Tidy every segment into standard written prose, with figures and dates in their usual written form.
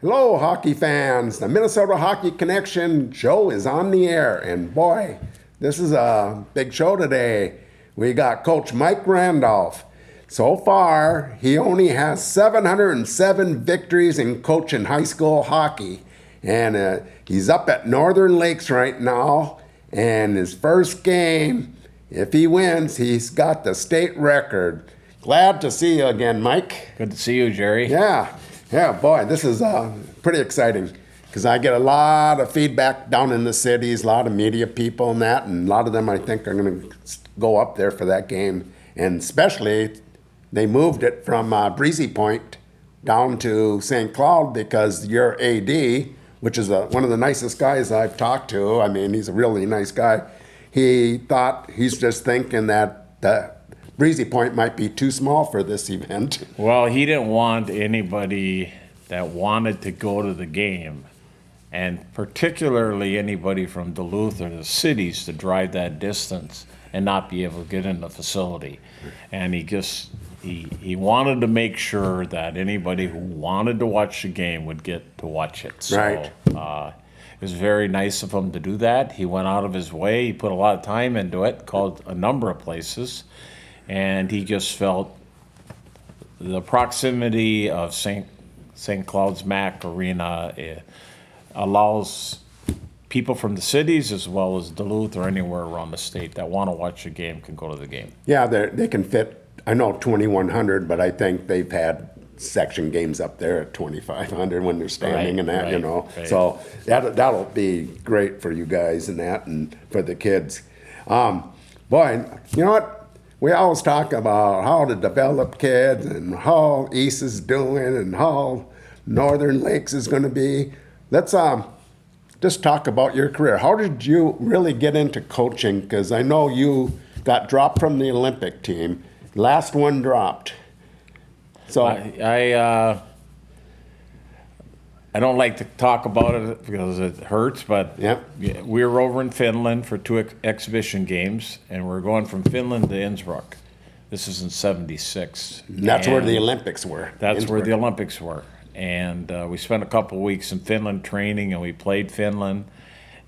Hello, hockey fans. The Minnesota Hockey Connection show is on the air. And boy, this is a big show today. We got Coach Mike Randolph. So far, he only has 707 victories in coaching high school hockey. And he's up at Northern Lakes right now. And his first game, if he wins, he's got the state record. Glad to see you again, Mike. Good to see you, Jerry. Yeah, boy, this is pretty exciting because I get a lot of feedback down in the cities, a lot of media people and that, and a lot of them I think are going to go up there for that game. And especially, they moved it from Breezy Point down to St. Cloud because your AD, which is one of the nicest guys I've talked to, I mean, he's a really nice guy, he's just thinking that the Breezy Point might be too small for this event. Well, he didn't want anybody that wanted to go to the game, and particularly anybody from Duluth or the cities, to drive that distance and not be able to get in the facility. And he wanted to make sure that anybody who wanted to watch the game would get to watch it. So, right. It was very nice of him to do that. He went out of his way. He put a lot of time into it, called a number of places. And he just felt the proximity of St. Cloud's MAC Arena allows people from the cities as well as Duluth or anywhere around the state that want to watch a game can go to the game. Yeah, they can fit, I know 2,100, but I think they've had section games up there at 2,500 when they're standing Right, and that, right, you know. right. So that'll be great for you guys and that and for the kids. Boy, you know what? We always talk about how to develop kids and how East is doing and how Northern Lakes is going to be. Let's just talk about your career. How did you really get into coaching? Because I know you got dropped from the Olympic team. Last one dropped. So I don't like to talk about it because it hurts, but Yep. we were over in Finland for two exhibition games, and we're going from Finland to Innsbruck. This is in '76. that's where the Olympics were. That's where the Olympics were. And we spent a couple of weeks in Finland training, and we played Finland.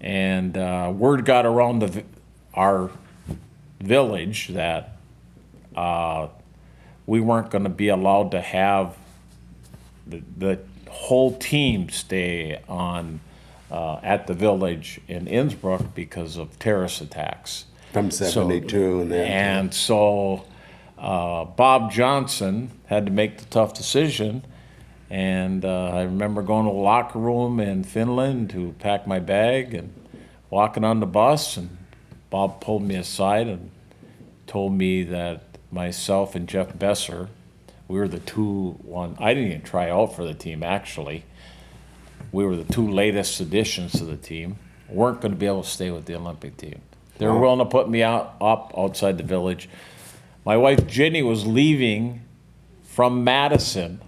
And word got around our village that we weren't going to be allowed to have the whole team stay on at the village in Innsbruck because of terrorist attacks. From 72 and that. And so Bob Johnson had to make the tough decision. And I remember going to the locker room in Finland to pack my bag and walking on the bus. And Bob pulled me aside and told me that myself and Jeff Besser, we were the I didn't even try out for the team, actually. We were the two latest additions to the team. Weren't going to be able to stay with the Olympic team. They were willing to put me up outside the village. My wife, Jenny, was leaving from Madison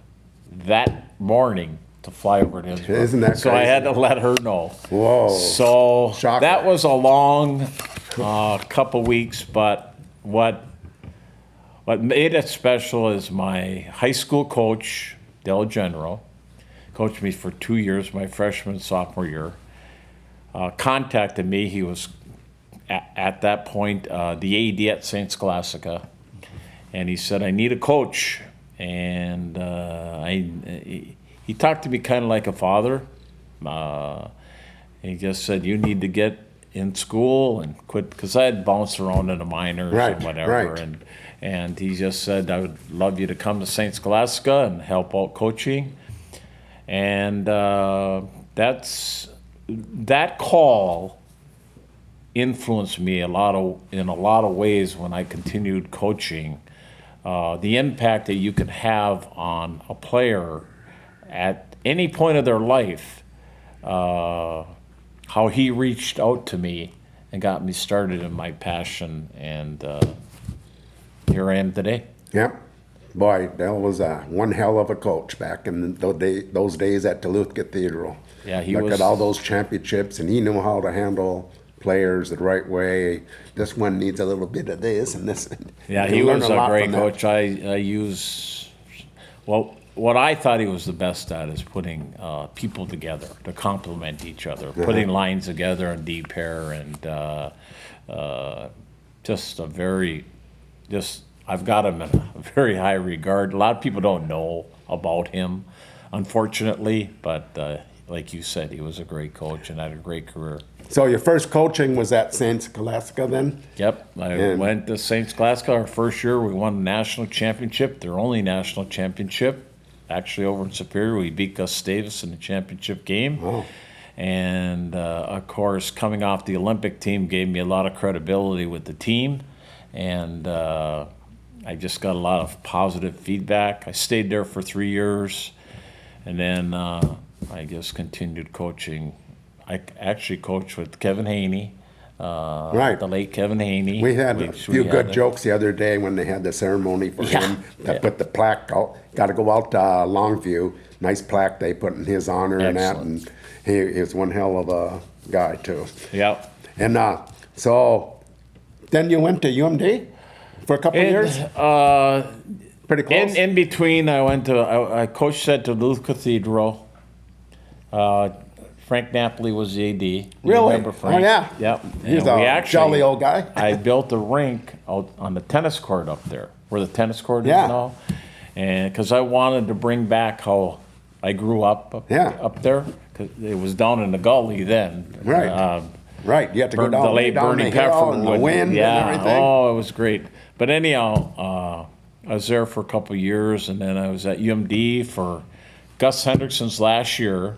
that morning to fly over to Innsbruck. Isn't that so crazy? I had to let her know. Whoa. So Shocker. that was a long couple weeks, but what made it special is my high school coach, Del General, coached me for 2 years, my freshman and sophomore year, contacted me. He was, at that point, the AD at St. Scholastica, and he said, I need a coach. And he talked to me kind of like a father. He just said, you need to get in school and quit, because I had bounced around in the minors and whatever. Right. And he just said, I would love you to come to St. Scholastica and help out coaching. And that call influenced me in a lot of ways when I continued coaching. The impact that you can have on a player at any point of their life, how he reached out to me and got me started in my passion, and here I am today. Yep. Boy, Del was one hell of a coach back in those days at Duluth Cathedral. Yeah, Look at all those championships, and he knew how to handle players the right way. This one needs a little bit of this and this. Yeah, You he learn was a a lot great from that. coach. I use, well, what I thought he was the best at is putting people together to complement each other, putting lines together in D pair, and I've got him in a very high regard. A lot of people don't know about him, unfortunately, but like you said, he was a great coach and had a great career. So your first coaching was at St. Scholastica then? Yep, I went to St. Scholastica our first year. We won the national championship, their only national championship. Actually, over in Superior, we beat Gustavus in the championship game. Oh. And, of course, coming off the Olympic team gave me a lot of credibility with the team. And I just got a lot of positive feedback. I stayed there for 3 years. And then I just continued coaching. I actually coached with Kevin Haney. Right. The late Kevin Haney. We had a few good jokes the other day when they had the ceremony for him to put the plaque out. Got to go out to Longview. Nice plaque they put in his honor and that. And he is one hell of a guy, too. Yep. And so then you went to UMD for a couple of years? Pretty close? In between, I coached at Duluth Cathedral. Frank Napoli was the AD. Really? Remember Frank? Oh, yeah. Yep. He's a jolly old guy. I built a rink out on the tennis court up there, where the tennis court is now. And because I wanted to bring back how I grew up there. Cause it was down in the gully then. Right. Right. You had to go down the late down Bernie the hill Peffer and the wind and everything. Oh, it was great. But anyhow, I was there for a couple of years, and then I was at UMD for Gus Hendrickson's last year.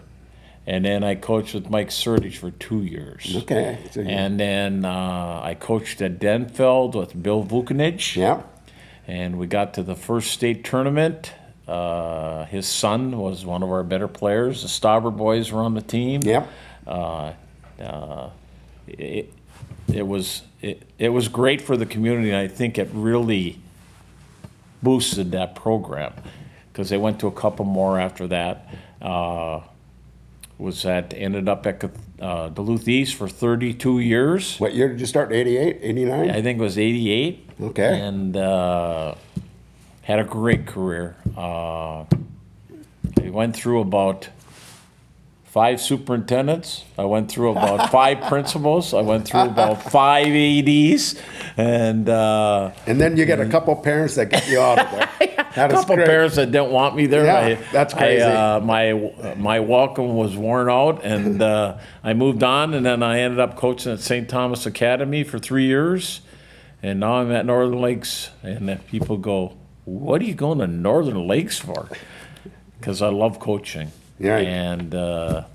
And then I coached with Mike Sertich for 2 years. Okay. And then I coached at Denfeld with Bill Vukanich. Yeah. And we got to the first state tournament. His son was one of our better players. The Stauber boys were on the team. Yep. It was great for the community, and I think it really boosted that program because they went to a couple more after that. Ended up at Duluth East for 32 years. What year did you start? 88, 89? I think it was 88. Okay. And had a great career. I went through about 5 superintendents. I went through about 5 principals. I went through about 5 ADs. And then you get a couple parents that get you out of there. A couple parents that didn't want me there. Yeah, that's crazy. My welcome was worn out, and I moved on, and then I ended up coaching at St. Thomas Academy for 3 years, and now I'm at Northern Lakes, and people go, "What are you going to Northern Lakes for?" Because I love coaching. Yeah. And I'm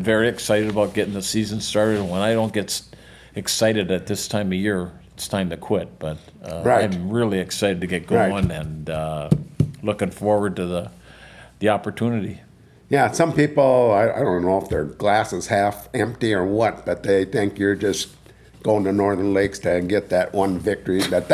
very excited about getting the season started, and when I don't get excited at this time of year, it's time to quit. But I'm really excited to get going and looking forward to the opportunity. Yeah, some people, I don't know if their glass is half empty or what, but they think you're just going to Northern Lakes to get that one victory. But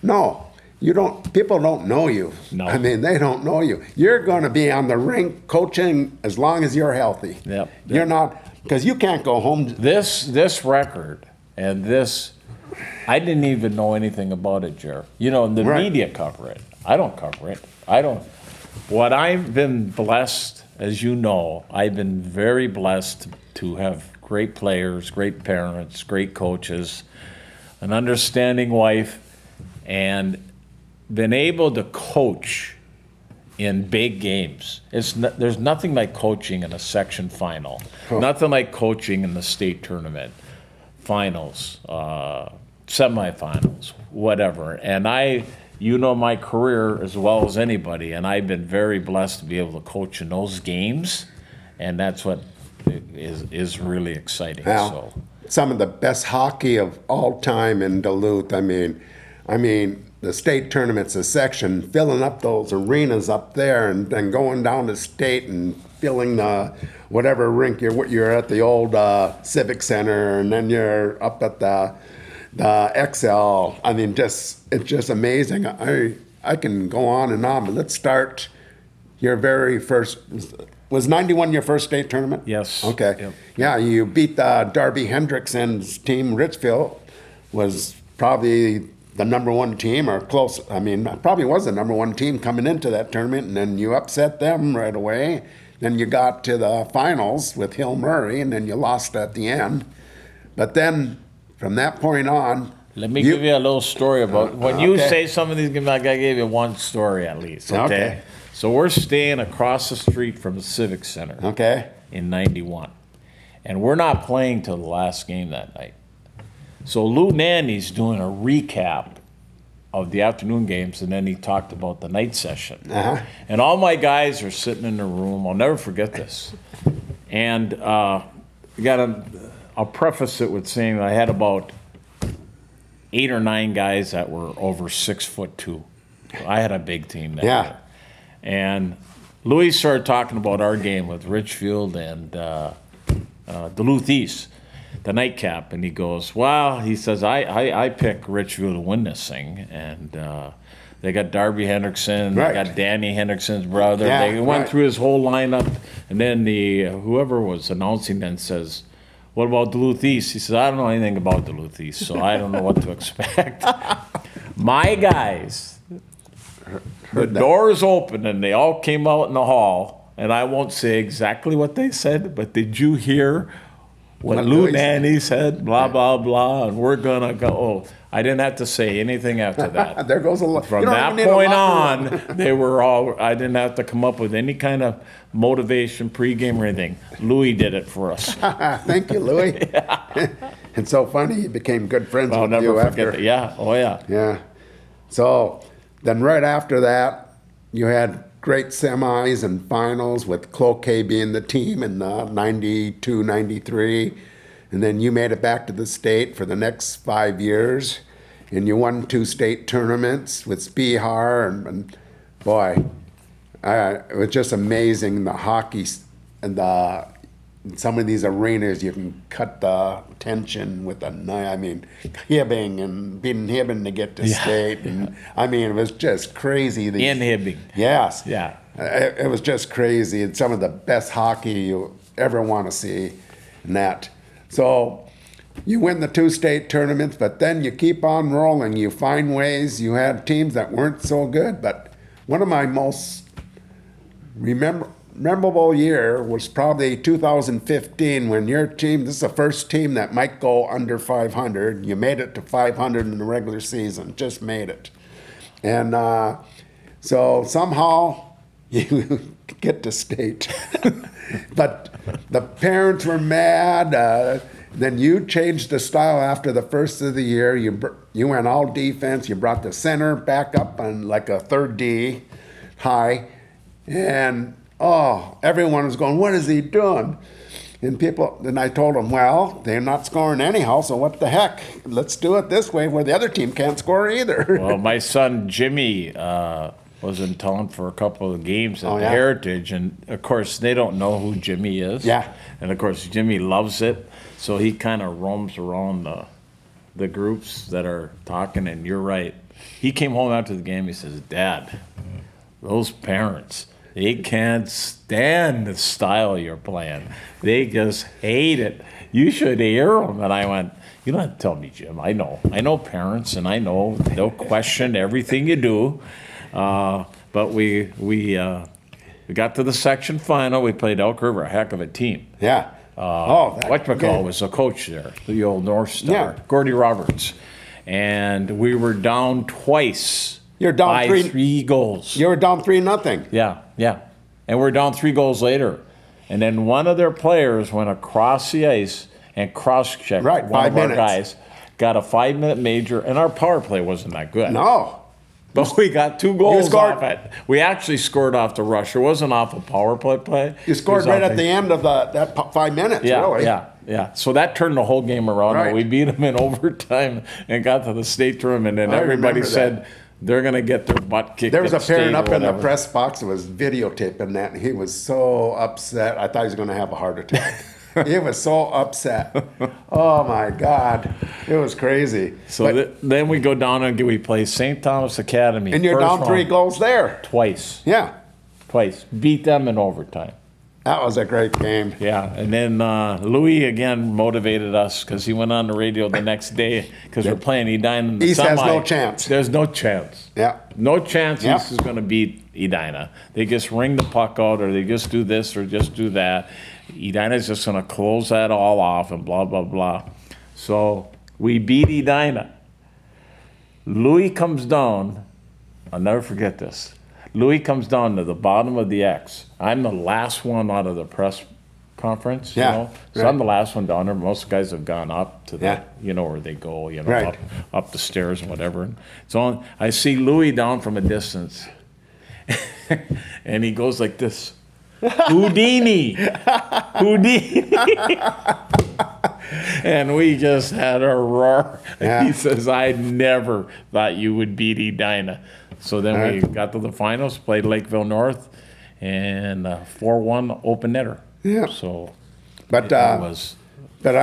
no, you don't. People don't know you. No. I mean, they don't know you. You're going to be on the rink coaching as long as you're healthy. Yep. You're not, because you can't go home. This record and this, I didn't even know anything about it, Jer. The media cover it. I don't cover it. What I've been blessed, as you know, I've been very blessed to have great players, great parents, great coaches, an understanding wife, and been able to coach in big games. There's nothing like coaching in a section final. Nothing like coaching in the state tournament, finals, semifinals, whatever. And my career as well as anybody, and I've been very blessed to be able to coach in those games, and that's what is really exciting. Now, some of the best hockey of all time in Duluth. I mean, the state tournaments, a section, filling up those arenas up there, and then going down to state and filling the whatever rink you're at, the old Civic Center, and then you're up at the XL. I mean, it's just amazing. I can go on and on, but let's start your very first. Was 91 your first state tournament? Yes. Okay. Yep. Yeah, you beat Darby Hendrickson's team. Richfield was probably the number one team or close. I mean, probably was the number one team coming into that tournament, and then you upset them right away. Then you got to the finals with Hill Murray, and then you lost at the end. But then from that point on, let me give you a little story about when you say some of these games. Like I gave you one story at least. Okay. So we're staying across the street from the Civic Center. Okay. In '91, and we're not playing till the last game that night. So Lou Nanny's doing a recap of the afternoon games, and then he talked about the night session. And all my guys are sitting in the room. I'll never forget this. And I'll preface it with saying I had about 8 or 9 guys that were over 6'2". I had a big team that year. And Louis started talking about our game with Richfield and Duluth East, the nightcap, and he goes, well, he says, I pick Richfield to win this thing, and they got Darby Hendrickson, they got Danny Hendrickson's brother, they went through his whole lineup, and then whoever was announcing then says, what about Duluth East? He says, I don't know anything about Duluth East, so I don't know what to expect. My guys, the doors opened, and they all came out in the hall, and I won't say exactly what they said, but did you hear what Lou Nanny said, blah, blah, blah, and we're going to go. Oh, I didn't have to say anything after that. There goes a lot. From that point on, they were all, I didn't have to come up with any kind of motivation, pregame or anything. Louis did it for us. Thank you, Louis. It's so funny, you became good friends with you after. That. Yeah, oh yeah. Yeah. So then right after that, you had great semis and finals with Cloquet being the team in 92, 93. And then you made it back to the state for the next 5 years. And you won 2 state tournaments with Spihar. And boy, it was just amazing, the hockey and some of these arenas, you can cut the tension with a knife. I mean, hibbing and being hibbing to get to state. And I mean, it was just crazy. Hibbing. Yes. Yeah. It was just crazy. It's some of the best hockey you ever want to see in that. So you win the 2 state tournaments, but then you keep on rolling. You find ways. You had teams that weren't so good, but one of my most memorable year was probably 2015 when your team, this is the first team that might go under 500. You made it to 500 in the regular season, just made it. And so somehow you get to state. But the parents were mad. Then you changed the style after the first of the year. You went all defense. You brought the center back up on like a 3rd D high. And everyone was going, what is he doing? And I told them, well, they're not scoring anyhow, so what the heck? Let's do it this way where the other team can't score either. Well, my son Jimmy was in town for a couple of games at the Heritage, and of course they don't know who Jimmy is. Yeah. And of course Jimmy loves it, so he kind of roams around the groups that are talking, and you're right. He came home after the game, he says, Dad, those parents, they can't stand the style you're playing. They just hate it. You should hear them. And I went, you don't have to tell me, Jim. I know. I know parents, and I know they'll question everything you do. But we got to the section final. We played Elk River, a heck of a team. Yeah. Whatchamacall was the coach there, the old North Star, Gordy Roberts. And we were down twice. You're down by 3 goals. You were down 3-0. Yeah. And we're down 3 goals later. And then one of their players went across the ice and cross-checked one 5 of our minutes. guys, got a 5-minute major, and our power play wasn't that good. No. But we got 2 goals off it. We actually scored off the rush. It wasn't off a power play. You scored right at the end of that 5 minutes, really. Yeah. So that turned the whole game around. Right. And we beat them in overtime and got to the state tournament, and everybody said they're going to get their butt kicked. There was a parent up in the whatever. press box that was videotaping that, and he was so upset. I thought he was going to have a heart attack. He was so upset. Oh, my God. It was crazy. So then we go down and we play St. Thomas Academy. And you're First down 3 round. goals there. Twice. Yeah. Twice. Beat them in overtime. That was a great game. Yeah, and then Louis again motivated us because he went on the radio the next day because we're playing Edina in the East semi. has no chance. There's no chance. Yeah. No chance Yep. East is going to beat Edina. They just ring the puck out, or they just do this or just do that. Edina's just going to close that all off and blah, blah, blah. So we beat Edina. Louis comes down. I'll never forget this. Louis comes down to the bottom of the X. I'm the last one out of the press conference, Yeah, you know? So right. I'm the last one down there. Most guys have gone up to the, Yeah. you know, where they go, you know, Right. up the stairs and whatever. So I see Louis down from a distance. And he goes like this, Houdini, Houdini. And we just had a roar. Yeah. He says, I never thought you would beat Edina. So then we Right. got to the finals, played Lakeville North, and 4-1 open netter. Yeah. So But it was, but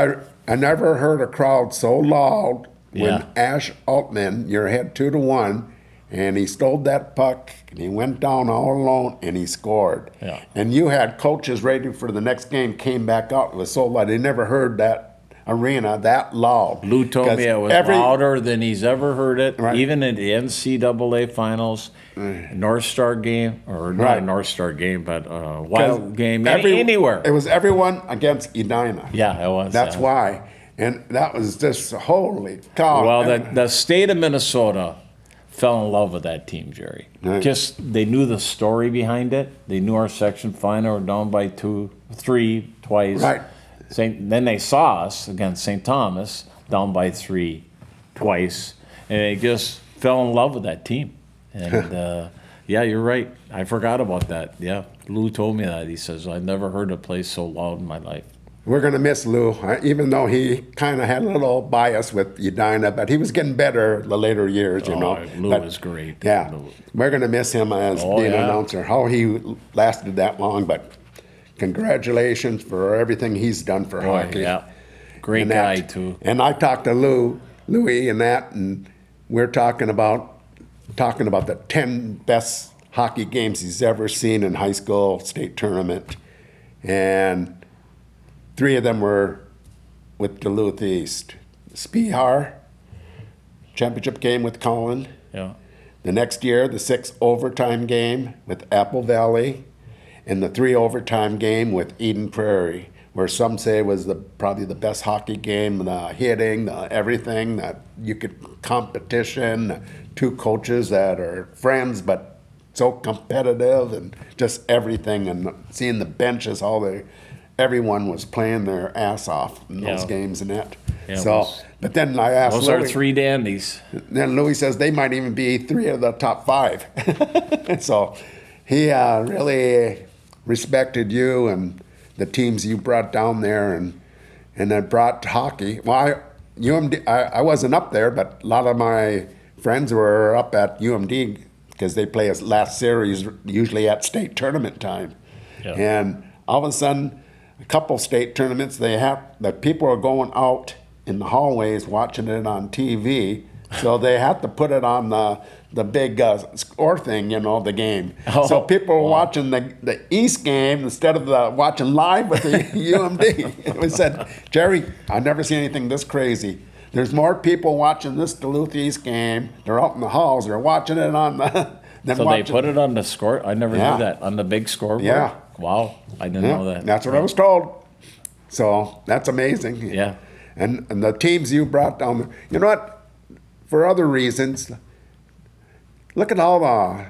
I never heard a crowd so loud when Yeah. Ash Altman, you're ahead 2-1, and he stole that puck and he went down all alone and he scored. Yeah. And you had coaches ready for the next game, came back out. It was so loud. They never heard that arena that loud. Lou told me it was louder than he's ever heard it, Right. even in the NCAA finals, North Star game, or not Right. a North Star game, but Wild game, anywhere. It was everyone against Edina. Yeah, it was. That's yeah. why. And that was just, holy cow. Well, the state of Minnesota fell in love with that team, Jerry. Right. Just they knew the story behind it. They knew our section final. We're down by 2-3 twice. Right. Then they saw us against St. Thomas down by 3 twice, and they just fell in love with that team. And yeah, you're right. I forgot about that. Yeah, Lou told me that. He says I've never heard a place so loud in my life. We're going to miss Lou, even though he kind of had a little bias with Edina, but he was getting better the later years, you know. Lou But, was great. Yeah, Lou. we're going to miss him as Oh, being an yeah. announcer. How he lasted that long, but congratulations for everything he's done for Boy, hockey. yeah, great And that- guy too. And I talked to Louis and that, and we're talking about the 10 best hockey games he's ever seen in high school state tournament, and 3 of them were with Duluth East. Spihar, championship game with Collin. Yeah. The next year, the 6 overtime game with Apple Valley, and the 3 overtime game with Eden Prairie, where some say was probably the best hockey game, the hitting, the everything, that you could competition, 2 coaches that are friends but so competitive, and just everything, and seeing the benches, everyone was playing their ass off in those Yeah. games and that. Yeah, it So, was- but then I asked Those are Louis, 3 dandies. then Louis says they might even be 3 of the top 5. So he really respected you and the teams you brought down there, and then brought hockey. Well, UMD, I wasn't up there, but a lot of my friends were up at UMD because they play a last series usually at state tournament time. Yeah. And all of a sudden, a couple state tournaments, the people are going out in the hallways watching it on TV, so they have to put it on the big score thing, the game. Oh, So people were wow. watching the East game instead of watching live with the UMD. We said, Jerry, I've never seen anything this crazy. There's more people watching this Duluth East game. They're out in the halls. They're watching it on the. So they put it on the score? I never Yeah. knew that. On the big scoreboard? Yeah. Wow, I didn't know that. That's what I was told. So that's amazing. Yeah. And the teams you brought down there. You know what? For other reasons, look at all the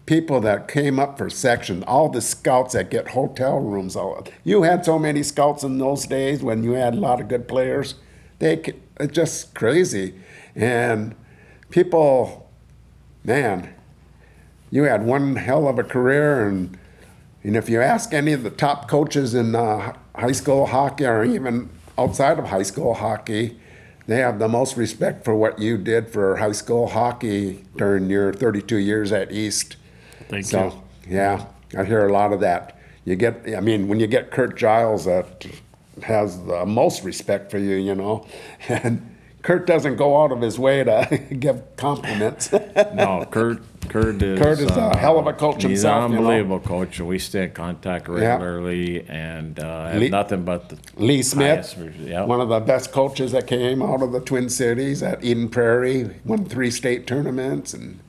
people that came up for section, all the scouts that get hotel rooms. You had so many scouts in those days when you had a lot of good players. It's just crazy. And people, man, you had one hell of a career, and if you ask any of the top coaches in high school hockey or even outside of high school hockey, they have the most respect for what you did for high school hockey during your 32 years at East. Thank you. So, yeah, I hear a lot of that. When you get Kurt Giles that has the most respect for you, and Kurt doesn't go out of his way to give compliments. No, Kurt is. Kurt is a hell of a coach he's himself. an unbelievable coach. We stay in contact regularly, and have nothing but the Lee Smith, yeah. one of the best coaches that came out of the Twin Cities at Eden Prairie, won 3 state tournaments, and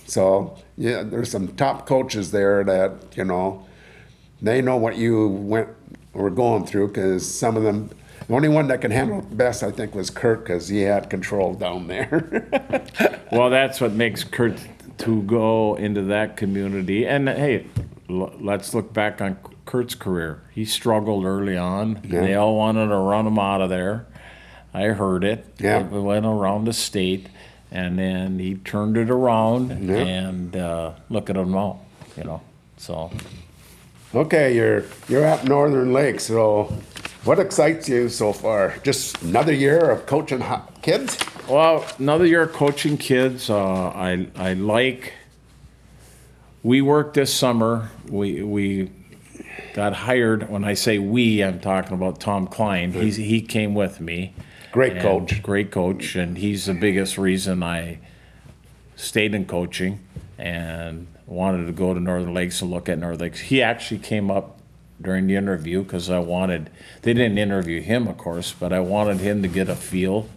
so yeah, there's some top coaches there that they know what you were going through, because some of them. The only one that could handle it best, I think, was Kurt, because he had control down there. Well, that's what makes Kurt to go into that community. And hey, let's look back on Kurt's career. He struggled early on. Yeah. They all wanted to run him out of there. I heard it. Yeah. It went around the state, and then he turned it around. Yeah. And look at him now. So. Okay, you're at Northern Lakes, so what excites you so far? Just another year of coaching kids? Well, another year of coaching kids. I like. We worked this summer. We got hired. When I say we, I'm talking about Tom Klein. He came with me. Great coach, and he's the biggest reason I stayed in coaching and wanted to go to Northern Lakes and look at Northern Lakes. He actually came up during the interview because they didn't interview him, of course, but I wanted him to get a feel.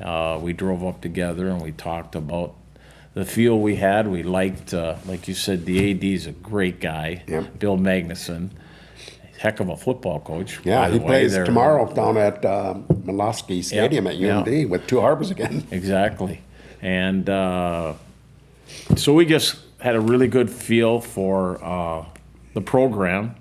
We drove up together and we talked about the feel we had. We liked, like you said, the AD's a great guy, Yep. Bill Magnuson, heck of a football coach. Yeah, he plays tomorrow down at Molosky Stadium at UMD with 2 Harbors again. Exactly. And so we just had a really good feel for the program.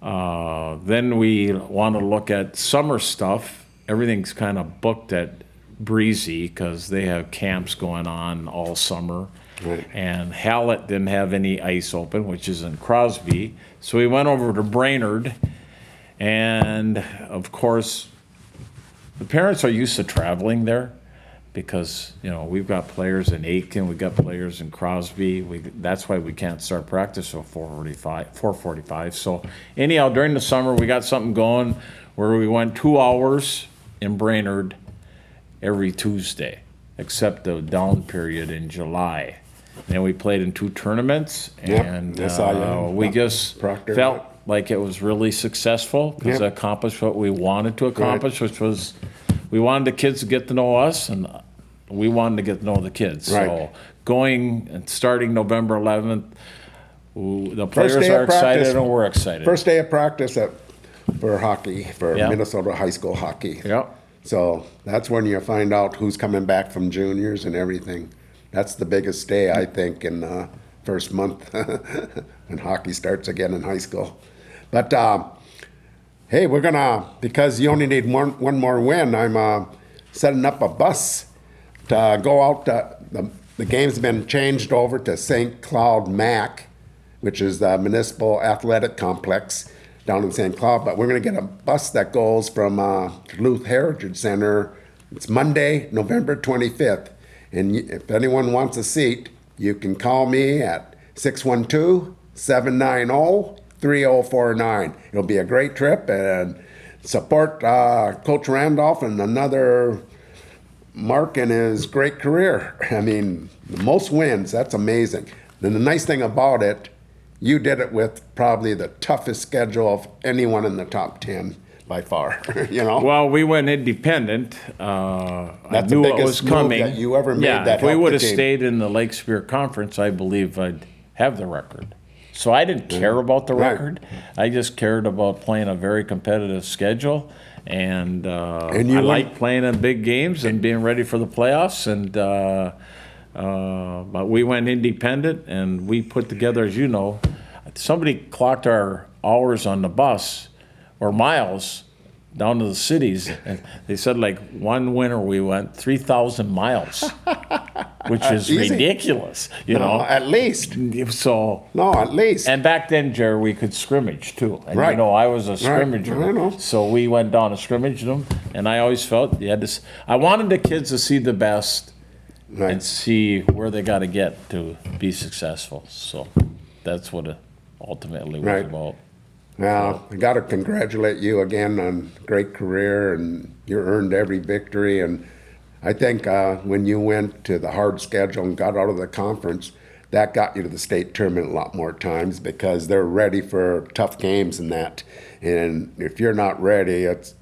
Then we want to look at summer stuff. Everything's kind of booked at Breezy because they have camps going on all summer. Right. And Hallett didn't have any ice open, which is in Crosby. So we went over to Brainerd. And, of course, the parents are used to traveling there because, we've got players in Aiken, we've got players in Crosby. That's why we can't start practice till 4:45. So anyhow, during the summer, we got something going where we went 2 hours in Brainerd every Tuesday, except the down period in July. And we played in 2 tournaments, and we just Proctor. felt like it was really successful because it accomplished what we wanted to accomplish, which was we wanted the kids to get to know us, and we wanted to get to know the kids. Right. So going and starting November 11th, the players are excited and we're excited. First day of practice for hockey, for Minnesota high school hockey. Yep. So that's when you find out who's coming back from juniors and everything. That's the biggest day, I think, in the first month when hockey starts again in high school. But hey, we're gonna, because you only need one more win, I'm setting up a bus to go out. The game's been changed over to St. Cloud Mac, which is the municipal athletic complex down in St. Cloud. But we're gonna get a bus that goes from Duluth Heritage Center. It's Monday, November 25th. And if anyone wants a seat, you can call me at 612-790-3049. It'll be a great trip, and support Coach Randolph and another mark in his great career. I mean, the most wins, that's amazing. And the nice thing about it, you did it with probably the toughest schedule of anyone in the top 10 by far, Well, we went independent. I That's knew the it biggest was coming. move that you ever made. If we would have stayed in the Lake Superior Conference, I believe I'd have the record. So I didn't care about the record. I just cared about playing a very competitive schedule. And I like playing in big games and being ready for the playoffs. And but we went independent, and we put together, as you know, somebody clocked our hours on the bus or miles down to the cities, and they said like one winter we went 3,000 miles, which is ridiculous, At least. So at least. And back then, Jerry, we could scrimmage too. And Right. I was a scrimmager. I know. So we went down and scrimmaged them, and I always felt I wanted the kids to see the best and see where they got to get to be successful. So that's what it ultimately was about. Well, I got to congratulate you again on a great career, and you earned every victory. And I think when you went to the hard schedule and got out of the conference, that got you to the state tournament a lot more times because they're ready for tough games and that. And if you're not ready, it's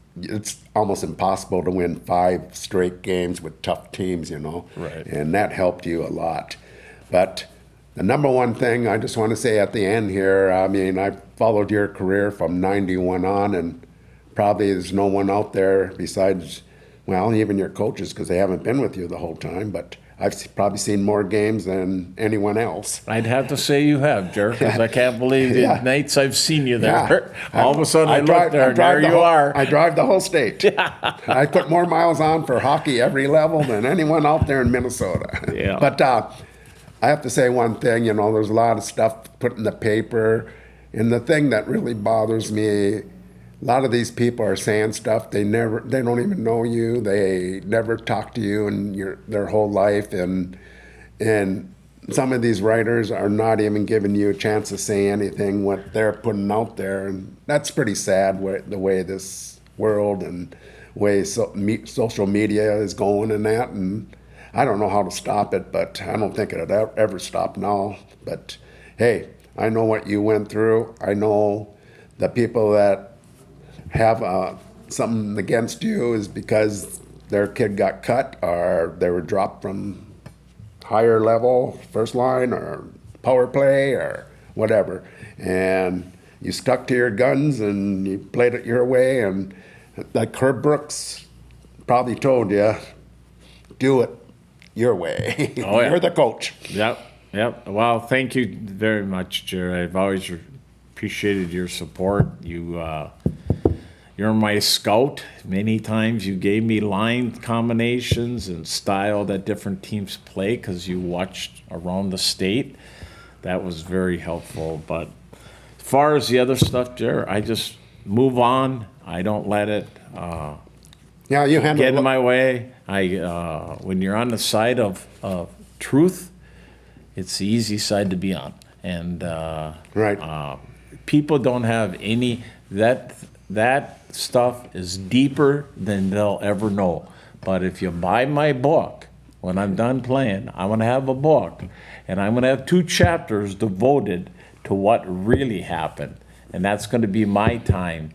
almost impossible to win 5 straight games with tough teams, you know. Right. And that helped you a lot. But the number one thing I just want to say at the end here, I mean, I followed your career from 91 on, and probably there's no one out there besides, well, even your coaches, because they haven't been with you the whole time, but I've probably seen more games than anyone else. I'd have to say you have, Jer, because I can't believe the nights I've seen you there. Yeah. All of a sudden I look there, and there you are. I drive the whole state. I put more miles on for hockey every level than anyone out there in Minnesota. Yeah. But I have to say one thing, you know, there's a lot of stuff put in the paper, and the thing that really bothers me, a lot of these people are saying stuff, they don't even know you, they never talk to you in their whole life, and some of these writers are not even giving you a chance to say anything what they're putting out there, and that's pretty sad, the way this world and way social media is going and that, and I don't know how to stop it, but I don't think it'll ever stop now. But hey, I know what you went through. I know the people that have something against you is because their kid got cut or they were dropped from higher level, first line or power play or whatever. And you stuck to your guns and you played it your way. And like Herb Brooks probably told you, do it your way. Oh, yeah. You're the coach. Yep. Well, thank you very much, Jerry. I've always appreciated your support. You're my scout. Many times you gave me line combinations and style that different teams play because you watched around the state. That was very helpful. But as far as the other stuff, Jerry, I just move on. I don't let it You handle get in my way. When you're on the side of truth, it's the easy side to be on. And right. People don't have any, that stuff is deeper than they'll ever know. But if you buy my book, when I'm done playing, I'm going to have a book, and I'm going to have 2 chapters devoted to what really happened. And that's going to be my time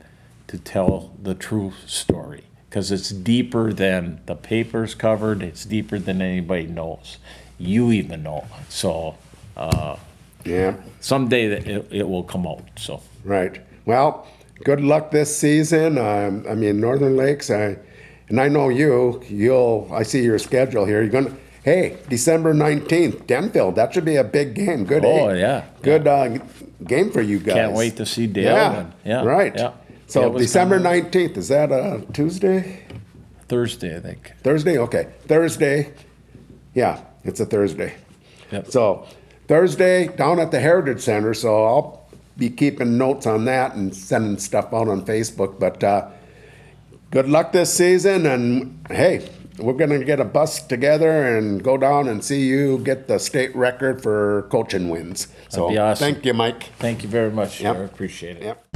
to tell the true story. Because it's deeper than the papers covered. It's deeper than anybody knows. You even know. So someday it will come out. So right. Well, good luck this season. I mean, Northern Lakes. And I know you'll. I see your schedule here. You're gonna. Hey, December 19th, Denfield. That should be a big game. Good. Good game for you guys. Can't wait to see Dale. Yeah. Right. Yeah. So December 19th, is that a Tuesday? Thursday, I think. Thursday? Okay. Thursday. Yeah, it's a Thursday. Yep. So Thursday down at the Heritage Center, so I'll be keeping notes on that and sending stuff out on Facebook. But good luck this season, and hey, we're going to get a bus together and go down and see you get the state record for coaching wins. So That'd be awesome. Thank you, Mike. Thank you very much. Yep. I appreciate it. Yep.